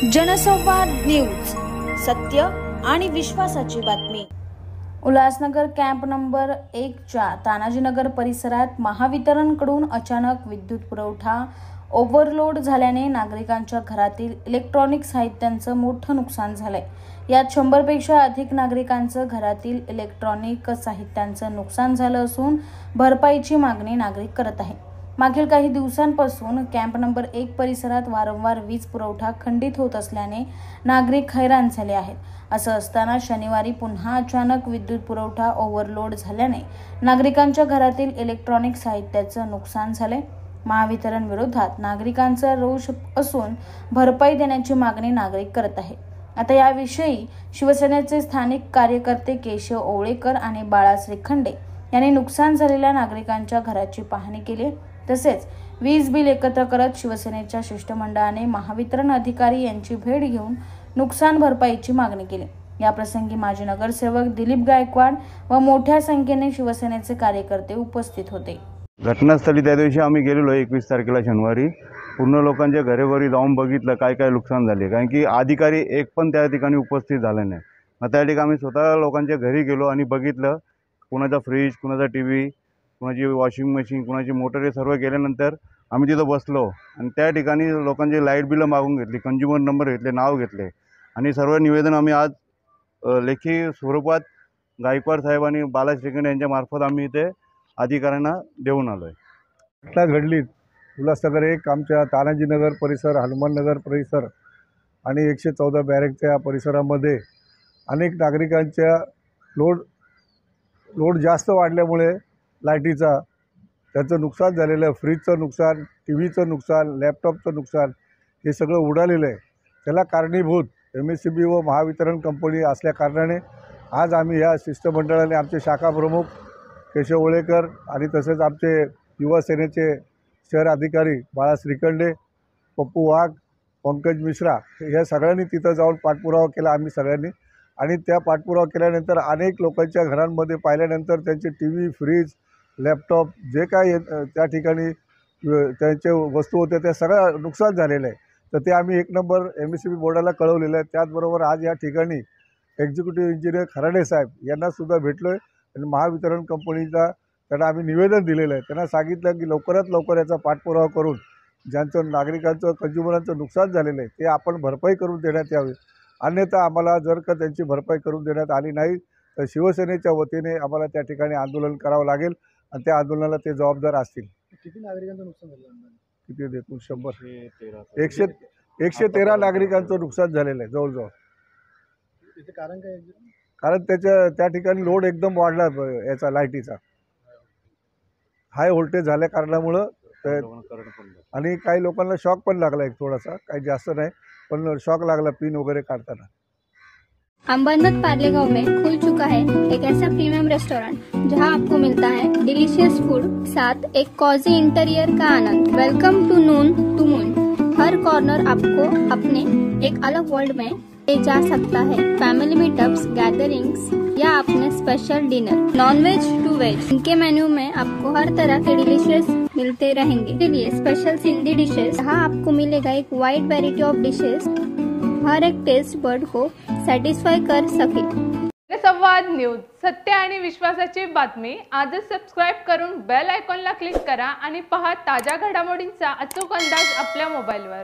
जनसंवाद न्यूज, सत्य आणि विश्वासाची बातमी। उल्हासनगर कॅम्प नंबर 1च्या तानाजीनगर परिसरात महावितरणकडून अचानक विद्युत पुरवठा ओव्हरलोड झाल्याने नागरिकांच्या घरातील इलेक्ट्रॉनिक साहित्यांचं मोठं नुकसान झालंय। यात 100 पेक्षा अधिक नागरिकांचं घरातील इलेक्ट्रॉनिक साहित्यांचं नुकसान झालं असून भरपाईची मागणी नागरिक करत आहेत। मागील काही दिवसांपासून कॅम्प नंबर 1 परिसरात वारंवार वीज पुरवठा खंडित होत असल्याने नागरिक हैराण झाले आहेत। असं असताना शनिवारी पुन्हा अचानक विद्युत पुरवठा ओव्हरलोड झाल्याने नागरिकांच्या घरातील इलेक्ट्रॉनिक साहित्याचं नुकसान झाले। महावितरण विरोधात नागरिकांचा रोष असून भरपाई देण्याची मागणी नागरिक करत आहेत। आता याविषयी शिवसेनेचे स्थानिक कार्यकर्ते केशव ओवळेकर आणि बाळा श्रीखंडे यांनी नुकसान झालेल्या नागरिकांच्या घराची पाहणी केली। तसेच वीज बिल एकत्र करत शिवसेनेच्या शिष्टमंडळाने महावितरण अधिकारी यांची भेट घेऊन नुकसान भरपाईची मागणी केली। या प्रसंगी माजी नगरसेवक दिलीप गायकवाड व मोठ्या संख्येने शिवसेनेचे कार्यकर्ते उपस्थित होते। घटनास्थळी त्या दिवशी आम्ही गेलेलो 21 तारखेला शनिवारी पूर्ण लोकांच्या घरोघरी जाऊन बघितलं काय काय नुकसान झाले, कारण की अधिकारी एक पण त्या ठिकाणी उपस्थित झाले नाही। मग त्या ठिकाणी आम्ही स्वतः लोकांच्या घरी गेलो आणि बघितलं, कुणाचा फ्रीज, कुणाचा टीव्ही, कुणाची वॉशिंग मशीन, कुणाची मोटर, हे सर्व गेल्यानंतर आम्ही तिथं बसलो आणि त्या ठिकाणी लोकांचे लाईट बिलं मागून घेतली, कंझ्युमर नंबर घेतले, नाव घेतले आणि सर्व निवेदन आम्ही आज लेखी स्वरूपात गायकवाड साहेब आणि बाला श्रीखंडे यांच्या मार्फत आम्ही इथे अधिकाऱ्यांना देऊन आलो आहे। घटना घडली उल्हासनगर 1 आमच्या तानाजीनगर परिसर, हनुमाननगर परिसर आणि 114 बॅरेकच्या परिसरामध्ये अनेक नागरिकांच्या लोड जास्त वाढल्यामुळे लाईटीचा त्याचं नुकसान झालेलं आहे। फ्रीजचं नुकसान, टीव्हीचं नुकसान, लॅपटॉपचं नुकसान हे सगळं उडालेलं आहे। त्याला कारणीभूत MSCB व महावितरण कंपनी असल्या कारणाने आज आम्ही या शिष्टमंडळाने आमचे शाखा प्रमुख केशव ओवळेकर आणि तसेच आमचे युवा सेनेचे शहर अधिकारी बाळा श्रीखंडे, पप्पू वाघ, पंकज मिश्रा या सगळ्यांनी तिथं जाऊन पाठपुरावा केला आम्ही सगळ्यांनी। आणि त्या पाठपुरावा केल्यानंतर अनेक लोकांच्या घरांमध्ये पाहिल्यानंतर त्यांचे टीव्ही, फ्रीज, लॅपटॉप जे काय त्या ठिकाणी त्यांचे वस्तू होत्या त्या सगळं नुकसान झालेलं आहे। तर ते आम्ही 1 नंबर MSCB बोर्डाला कळवलेलं आहे। त्याचबरोबर आज या ठिकाणी एक्झिक्युटिव्ह इंजिनियर खराडे साहेब यांनासुद्धा भेटलो आहे आणि महावितरण कंपनीचा त्यांना आम्ही निवेदन दिलेलं आहे। त्यांना सांगितलं की लवकरात लवकर याचा पाठपुरावा करून ज्यांचं नागरिकांचं, कंझ्युमरांचं नुकसान झालेलं आहे ते आपण भरपाई करून देण्यात यावी। अन्यथा आम्हाला जर का त्यांची भरपाई करून देण्यात आली नाही तर शिवसेनेच्या वतीने आम्हाला त्या ठिकाणी आंदोलन करावं लागेल आणि त्या आंदोलनाला ते जबाबदार असतील। किती नागरिकांचं नुकसान झालं? किती एकूण 100 113 नागरिकांचं नुकसान झालेलं आहे जवळजवळ। कारण काय? कारण त्या ठिकाणी लोड एकदम वाढला याचा लाईटीचा, हाय व्होल्टेज झाल्या कारणामुळं आणि काही लोकांना शॉक पण लागला एक थोडासा, काही जास्त नहीं पण शॉक लागला पिन वगैरह काटताना। अंबरनाथ पार्ले गांव में खुल चुका है एक ऐसा प्रीमियम रेस्टोरेंट जहां आपको मिलता है डिलीशियस फूड साथ एक कॉजी इंटीरियर का आनंद। Welcome to Noon to Moon. हर कॉर्नर आपको अपने एक अलग वर्ल्ड में ले जा सकता है। फैमिली मीटअप्स, गैदरिंग्स या अपने special dinner, non veg to veg, इनके मेन्यू में आपको हर तरह के डिलीशियस मिलते रहेंगे। इसलिए स्पेशल सिंधी डिशेस, यहाँ आपको मिलेगा एक वाइड वैरायटी ऑफ डिशेस, हर एक टेस्ट बर्ड को सॅटिस्फाय कर सके। जनसंवाद न्यूज, सत्य आणि विश्वासाची बातमी। आजच सबस्क्राइब करून बेल आयकॉनला क्लिक करा आणि पहा ताज्या घडामोडींचा अचूक अंदाज आपल्या मोबाईलवर।